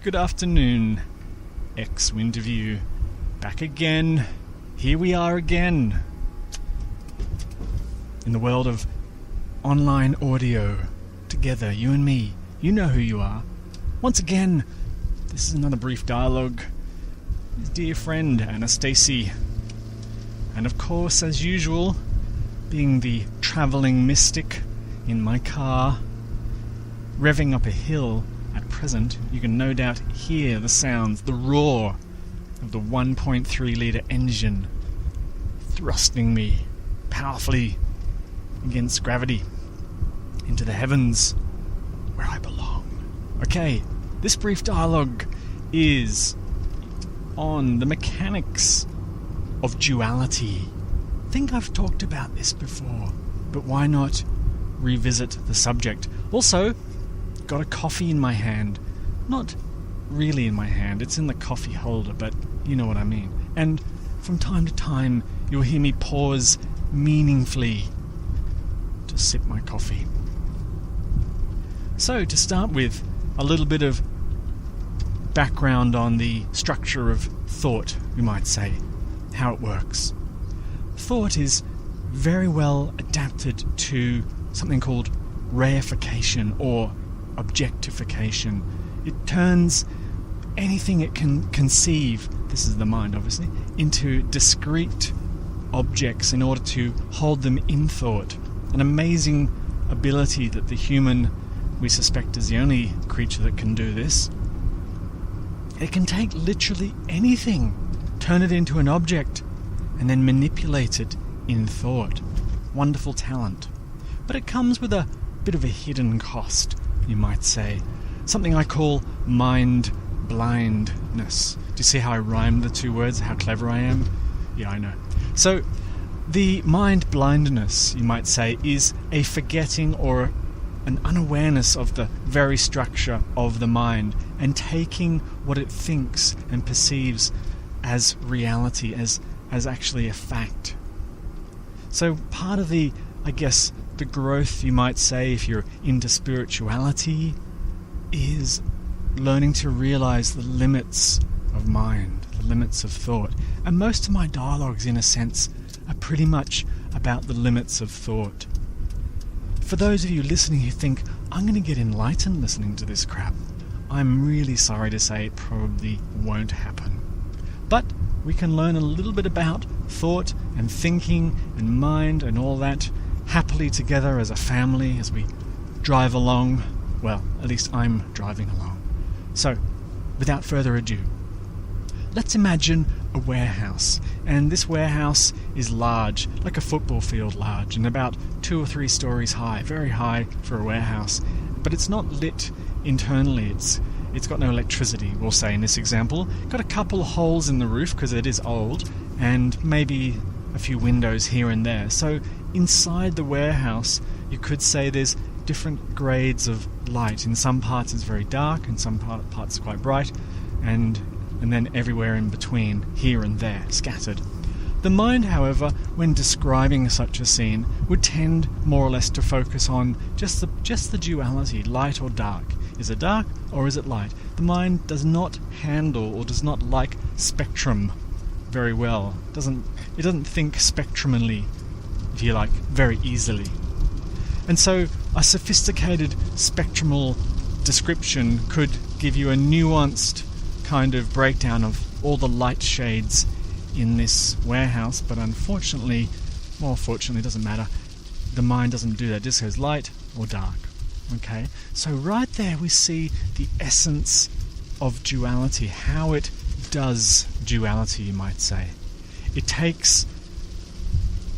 Good afternoon, X Winterview. Back again. Here we are again. In the world of online audio. Together, you and me. You know who you are. Once again, this is another brief dialogue with dear friend Annastacey. And of course, as usual, being the travelling mystic in my car, revving up a hill at present, you can no doubt hear the sounds, the roar of the 1.3 litre engine thrusting me powerfully against gravity into the heavens where I belong. Okay, this brief dialogue is on the mechanics of duality. I think I've talked about this before, but why not revisit the subject? Also, got a coffee in my hand. Not really in my hand, it's in the coffee holder, but you know what I mean. And from time to time, you'll hear me pause meaningfully to sip my coffee. So, to start with, a little bit of background on the structure of thought, we might say, how it works. Thought is very well adapted to something called reification or objectification. It turns anything it can conceive, this is the mind obviously, into discrete objects in order to hold them in thought. An amazing ability that the human, we suspect, is the only creature that can do this. It can take literally anything, turn it into an object, and then manipulate it in thought. Wonderful talent. But it comes with a bit of a hidden cost, you might say. Something I call mind blindness. Do you see how I rhymed the two words? How clever I am? Yeah, I know. So, the mind blindness, you might say, is a forgetting or an unawareness of the very structure of the mind and taking what it thinks and perceives as reality, as actually a fact. So part of the, I guess, the growth, you might say, if you're into spirituality, is learning to realize the limits of mind, the limits of thought. And most of my dialogues, in a sense, are pretty much about the limits of thought. For those of you listening who think, I'm going to get enlightened listening to this crap, I'm really sorry to say it probably won't happen. But we can learn a little bit about thought and thinking and mind and all that happily together as a family as we drive along. Well, at least I'm driving along. So, without further ado, let's imagine a warehouse. And this warehouse is large, like a football field large, and about 2 or 3 stories high, very high for a warehouse. But it's not lit internally, it's got no electricity, we'll say in this example. Got a couple of holes in the roof because it is old, and maybe a few windows here and there. So inside the warehouse, you could say there's different grades of light. In some parts it's very dark, in some parts quite bright, and then everywhere in between, here and there, scattered. The mind, however, when describing such a scene, would tend more or less to focus on just the duality, light or dark. Is it dark or is it light? The mind does not handle or does not like spectrum very well. It doesn't think spectrumally, if you like, very easily. And so a sophisticated spectral description could give you a nuanced kind of breakdown of all the light shades in this warehouse, but unfortunately, well, fortunately, it doesn't matter. The mind doesn't do that. It just goes light or dark. Okay? So right there we see the essence of duality, how it does duality, you might say. It takes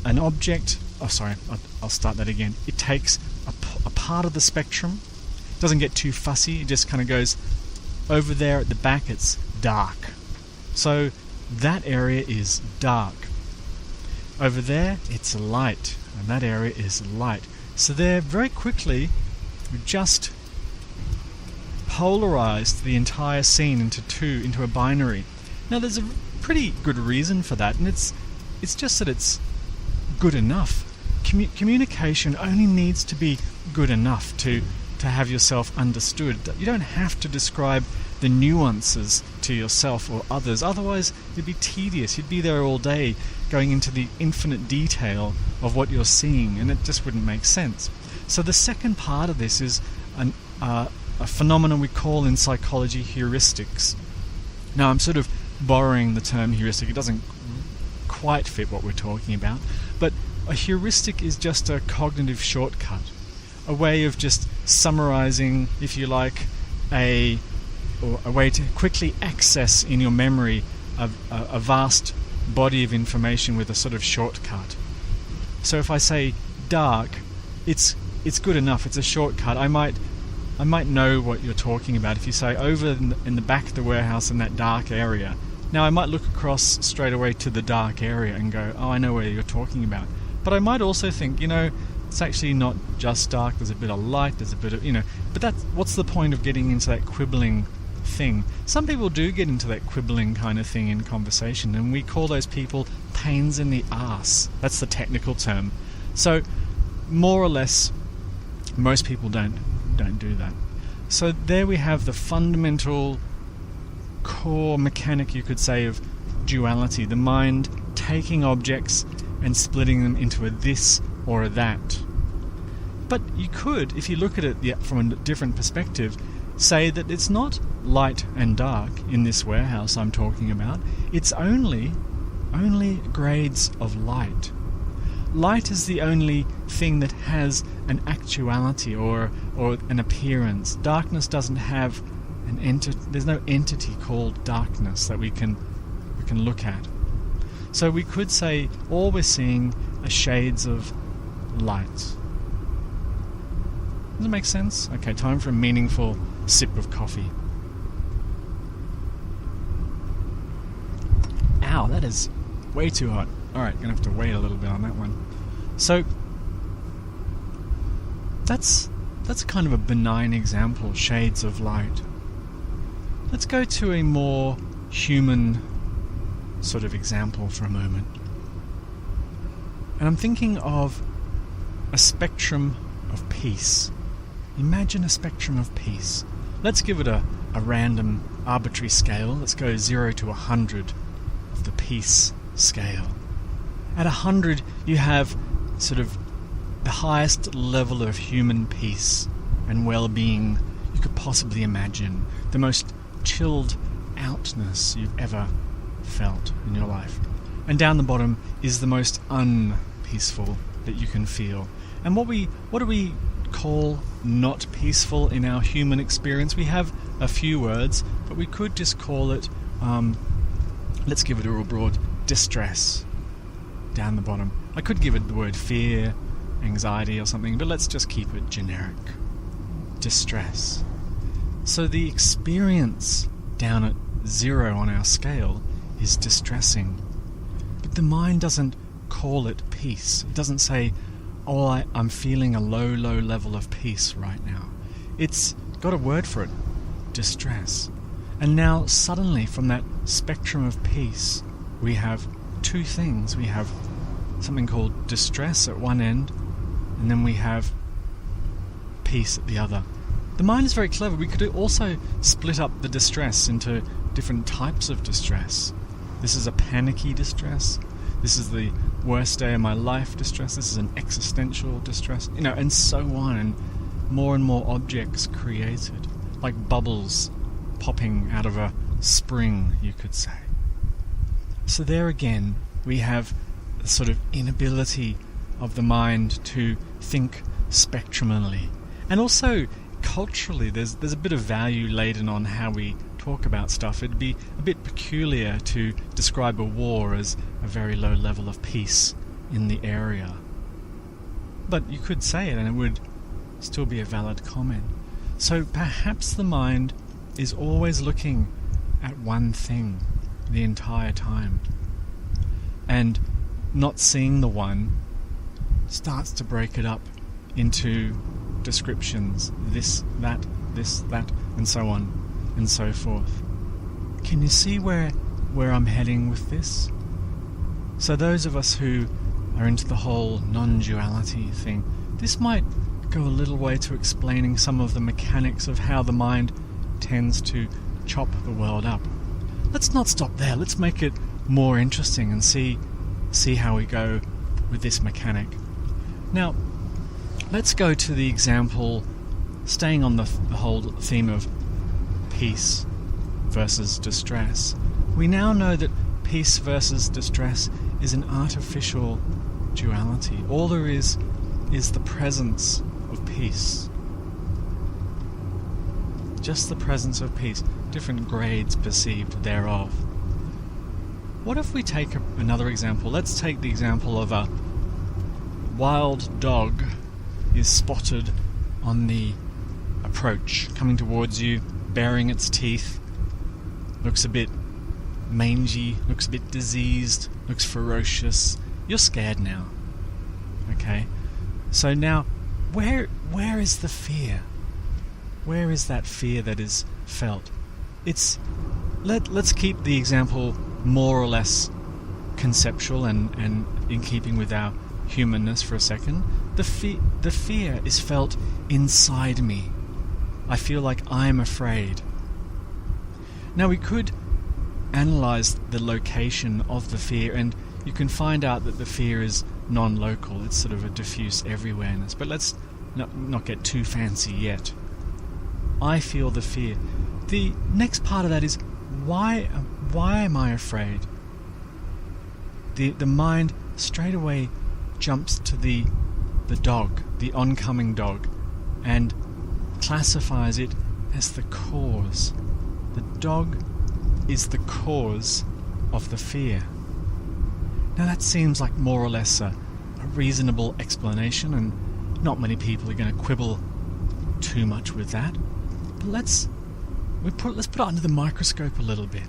an object... Oh, sorry, I'll start that again. It takes a part of the spectrum, doesn't get too fussy, it just kind of goes over there at the back, it's dark. So that area is dark. Over there, it's light, and that area is light. So there, very quickly, we just polarized the entire scene into a binary. Now, there's a pretty good reason for that, and it's just that it's good enough. Communication only needs to be good enough to to have yourself understood. You don't have to describe the nuances to yourself or others, otherwise it'd be tedious. You'd be there all day going into the infinite detail of what you're seeing, and it just wouldn't make sense. So the second part of this is a phenomenon we call in psychology heuristics. Now I'm sort of borrowing the term heuristic. It doesn't quite fit what we're talking about, but a heuristic is just a cognitive shortcut, a way of just summarizing, if you like, a way to quickly access in your memory a vast body of information with a sort of shortcut. So if I say dark, it's good enough. It's a shortcut. I might know what you're talking about if you say over in the back of the warehouse in that dark area. Now I might look across straight away to the dark area and go, oh, I know where you're talking about. But I might also think, it's actually not just dark. There's a bit of light. There's a bit of, But what's the point of getting into that quibbling thing? Some people do get into that quibbling kind of thing in conversation, and we call those people pains in the arse. That's the technical term. So more or less, most people don't do that. So there we have the fundamental core mechanic, you could say, of duality, the mind taking objects and splitting them into a this or a that. But you could, if you look at it from a different perspective, say that it's not light and dark in this warehouse I'm talking about. It's only grades of light. Light is the only thing that has an actuality or an appearance. Darkness doesn't have an entity. There's no entity called darkness that we can look at. So we could say all we're seeing are shades of light. Does it make sense? Okay, time for a meaningful sip of coffee. Ow, that is way too hot. Alright, gonna have to wait a little bit on that one. So that's kind of a benign example, shades of light. Let's go to a more human sort of example for a moment. And I'm thinking of a spectrum of peace. Imagine a spectrum of peace. Let's give it a random arbitrary scale. Let's go 0 to 100 of the peace scale. At 100 you have sort of the highest level of human peace and well-being you could possibly imagine. The most chilled outness you've ever felt in your life. And down the bottom is the most unpeaceful that you can feel. And what do we call not peaceful in our human experience? We have a few words, but we could just call it, let's give it a real broad, distress. Down the bottom. I could give it the word fear, anxiety or something, but let's just keep it generic. Distress. So the experience down at 0 on our scale is distressing. But the mind doesn't call it peace. It doesn't say, oh, I'm feeling a low level of peace right now. It's got a word for it, distress. And now suddenly from that spectrum of peace, we have two things. We have something called distress at one end, and then we have peace at the other. The mind is very clever. We could also split up the distress into different types of distress. This is a panicky distress. This is the worst day of my life distress. This is an existential distress, and so on, and more objects created, like bubbles popping out of a spring, you could say. So there again, we have a sort of inability of the mind to think spectrumally. And also, culturally, there's a bit of value laden on how we talk about stuff. It'd be a bit peculiar to describe a war as a very low level of peace in the area. But you could say it and it would still be a valid comment. So perhaps the mind is always looking at one thing the entire time, and not seeing the one starts to break it up into descriptions, this, that, and so on and so forth. Can you see where I'm heading with this? So those of us who are into the whole non-duality thing, this might go a little way to explaining some of the mechanics of how the mind tends to chop the world up. Let's not stop there. Let's make it more interesting and see how we go with this mechanic. Now, let's go to the example, staying on the whole theme of peace versus distress. We now know that peace versus distress is an artificial duality. All there is the presence of peace. Just the presence of peace, different grades perceived thereof. What if we take another example? Let's take the example of a wild dog is spotted on the approach, coming towards you, baring its teeth, looks a bit mangy, looks a bit diseased, looks ferocious. You're scared now. Okay? So now, where is the fear? Where is that fear that is felt? Let's keep the example more or less conceptual and in keeping with our humanness for a second. The fear is felt inside me. I feel like I'm afraid. Now we could analyze the location of the fear, and you can find out that the fear is non-local. It's sort of a diffuse everywhereness. But let's not get too fancy yet. I feel the fear. The next part of that is, why am I afraid? The mind straight away jumps to the dog, the oncoming dog, and classifies it as the cause. The dog is the cause of the fear. Now that seems like more or less a reasonable explanation, and not many people are going to quibble too much with that. But let's put it under the microscope a little bit.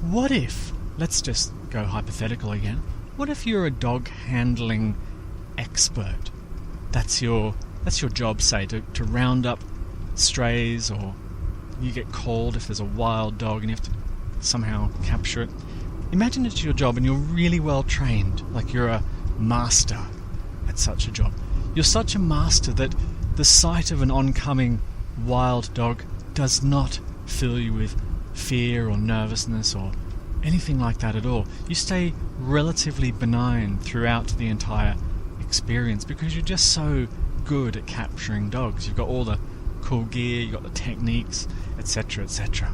What if, let's just go hypothetical again, what if you're a dog handling expert? That's your job, say, to round up strays, or you get called if there's a wild dog and you have to somehow capture it. Imagine it's your job and you're really well trained, like you're a master at such a job. You're such a master that the sight of an oncoming wild dog does not fill you with fear or nervousness or anything like that at all. You stay relatively benign throughout the entire experience because you're just so good at capturing dogs. You've got all the cool gear, you've got the techniques, etc., etc.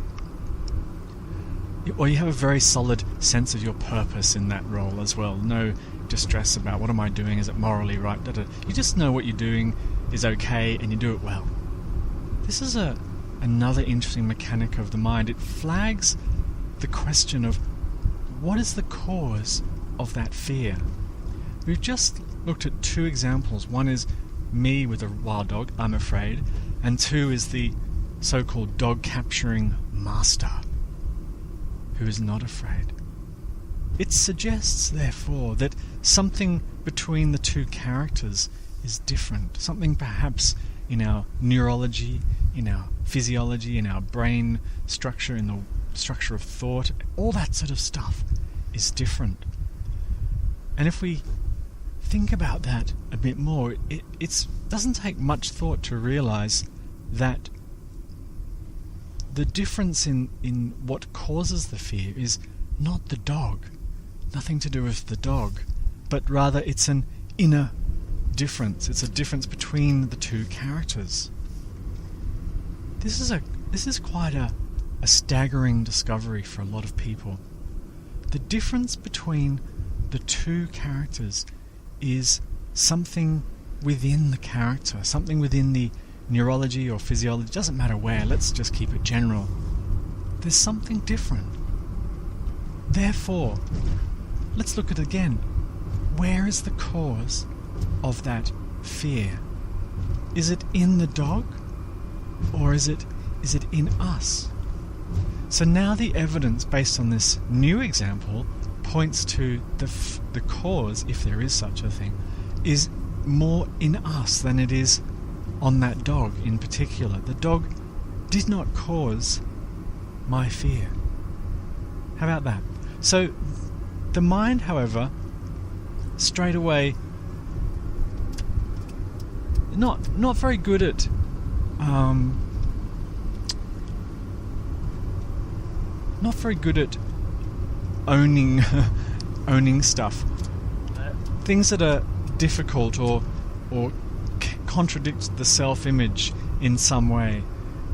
Or you have a very solid sense of your purpose in that role as well. No distress about what am I doing, is it morally right? You just know what you're doing is okay and you do it well. This is another interesting mechanic of the mind. It flags the question of what is the cause of that fear. We've just looked at two examples. One is me with a wild dog, I'm afraid, and two is the so-called dog capturing master who is not afraid. It suggests, therefore, that something between the two characters is different. Something perhaps in our neurology, in our physiology, in our brain structure, in the structure of thought, all that sort of stuff is different. And if we think about that a bit more, it doesn't take much thought to realize that the difference in what causes the fear is not the dog, nothing to do with the dog, but rather it's an inner difference. It's a difference between the two characters. This is quite a staggering discovery for a lot of people. The difference between the two characters is something within the character, something within the neurology or physiology, doesn't matter where, let's just keep it general. There's something different. Therefore, let's look at it again. Where is the cause of that fear? Is it in the dog, or is it in us? So now the evidence based on this new example points to the cause, if there is such a thing, is more in us than it is on that dog in particular. The dog did not cause my fear. How about that? So the mind, however, straight away not very good at not very good at owning owning stuff. Things that are difficult or contradict the self-image in some way.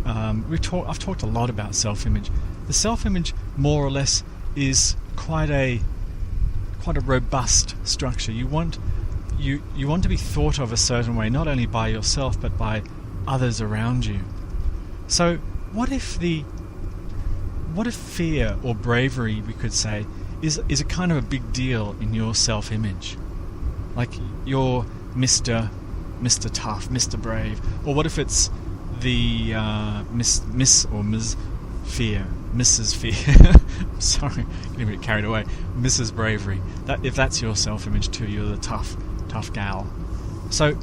I've talked a lot about self-image. The self-image, more or less, is quite a robust structure. You want to be thought of a certain way, not only by yourself but by others around you. So what if fear or bravery, we could say, is a kind of a big deal in your self-image? Like you're Mr. Tough, Mr. Brave. Or what if it's the Miss or Ms. Fear, Mrs. Fear. Sorry, getting a bit carried away. Mrs. Bravery. If that's your self-image too, you're the tough gal. So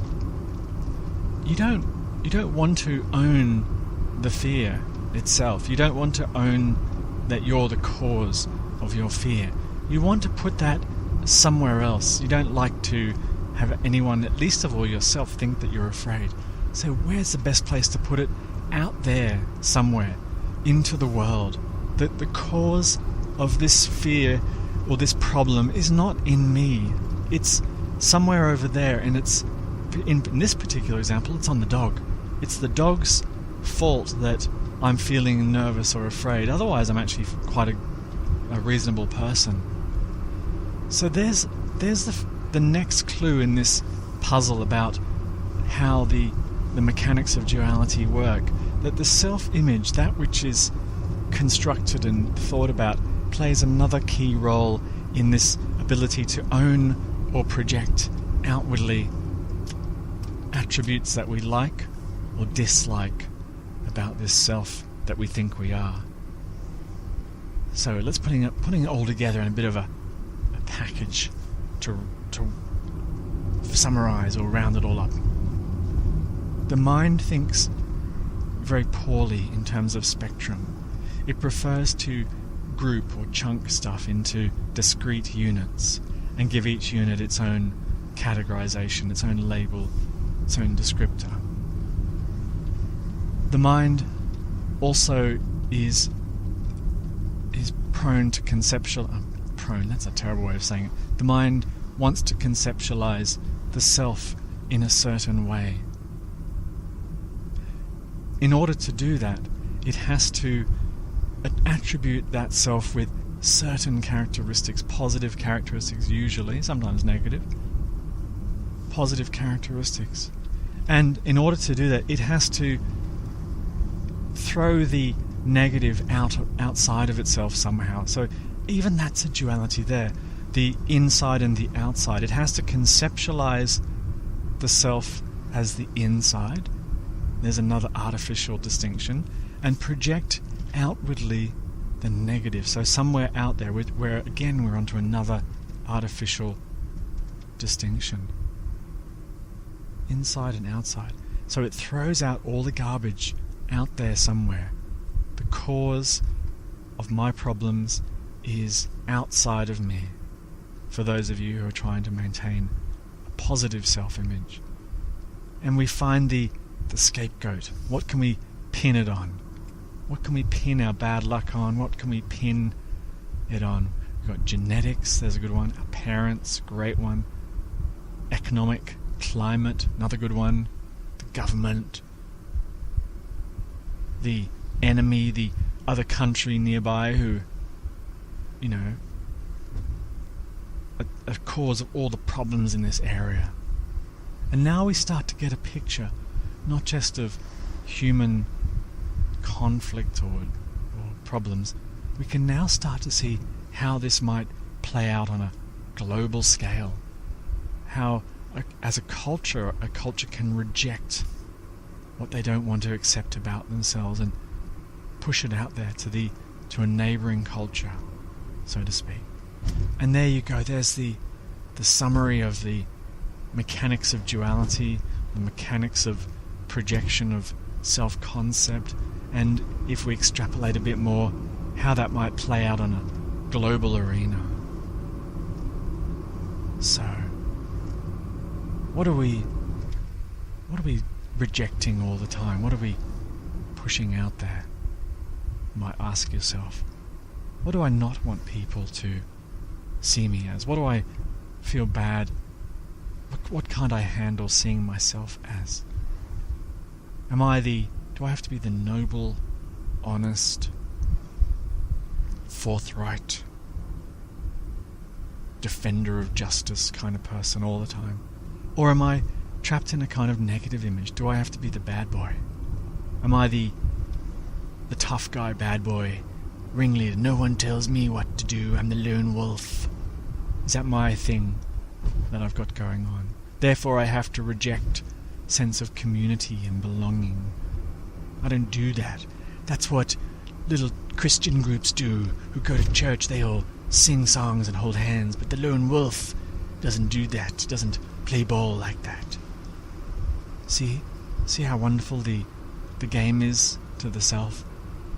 you don't want to own the fear itself. You don't want to own that you're the cause of your fear. You want to put that somewhere else. You don't like to have anyone, at least of all yourself, think that you're afraid. So where's the best place to put it? Out there somewhere, into the world. That the cause of this fear or this problem is not in me. It's somewhere over there, and it's in this particular example, it's on the dog. It's the dog's fault that I'm feeling nervous or afraid. Otherwise, I'm actually quite a reasonable person. So there's the next clue in this puzzle about how the mechanics of duality work. That the self-image, that which is constructed and thought about, plays another key role in this ability to own or project outwardly attributes that we like or dislike about this self that we think we are. So let's putting it all together in a bit of a package to summarize or round it all up. The mind thinks very poorly in terms of spectrum. It prefers to group or chunk stuff into discrete units and give each unit its own categorization, its own label, its own descriptor. The mind also is prone to prone, that's a terrible way of saying it. The mind wants to conceptualize the self in a certain way. In order to do that, it has to attribute that self with certain characteristics, positive characteristics usually, sometimes negative, positive characteristics. And in order to do that, it has to throw the negative outside of itself somehow. So even that's a duality there, the inside and the outside. It has to conceptualize the self as the inside. There's another artificial distinction, and project outwardly the negative. So somewhere out there, where again we're onto another artificial distinction. Inside and outside. So it throws out all the garbage out there somewhere. The cause of my problems is outside of me. For those of you who are trying to maintain a positive self-image. And we find the scapegoat. What can we pin it on? What can we pin our bad luck on? What can we pin it on? We've got genetics, there's a good one. Our parents, great one. Economic climate, another good one. The government. The enemy, the other country nearby who, a cause of all the problems in this area. And now we start to get a picture, not just of human conflict or problems. We can now start to see how this might play out on a global scale. How, as a culture can reject what they don't want to accept about themselves and push it out there to a neighboring culture, so to speak. And there you go, there's the summary of the mechanics of duality, the mechanics of projection of self-concept, and if we extrapolate a bit more, how that might play out on a global arena. So, what do What are we rejecting all the time? What are we pushing out there? You might ask yourself, what do I not want people to see me as? What do I feel bad? What can't I handle seeing myself as? Do I have to be the noble, honest, forthright, defender of justice kind of person all the time? Or am I trapped in a kind of negative image? Do I have to be the bad boy? Am I the tough guy, bad boy, ringleader? No one tells me what to do. I'm the lone wolf. Is that my thing that I've got going on? Therefore I have to reject sense of community and belonging. I don't do that. That's what little Christian groups do who go to church. They all sing songs and hold hands, but the lone wolf doesn't do that, doesn't play ball like that. See how wonderful the game is to the self?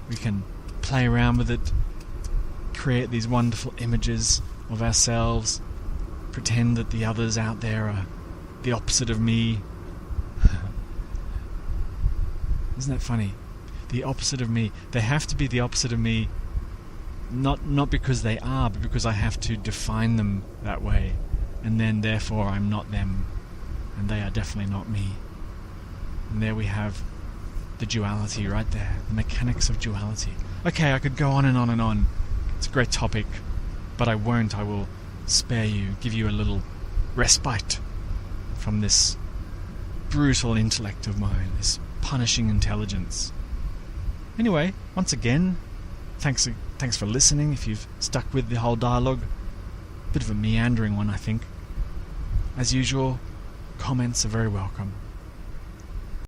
We can play around with it, create these wonderful images of ourselves, pretend that the others out there are the opposite of me. Isn't that funny? The opposite of me. They have to be the opposite of me, not because they are, but because I have to define them that way, and then therefore I'm not them, and they are definitely not me. And there we have the duality right there, the mechanics of duality. Okay, I could go on and on and on. It's a great topic, but I won't. I will spare you, give you a little respite from this brutal intellect of mine, this punishing intelligence. Anyway, once again, thanks for listening. If you've stuck with the whole dialogue, bit of a meandering one, I think. As usual, comments are very welcome.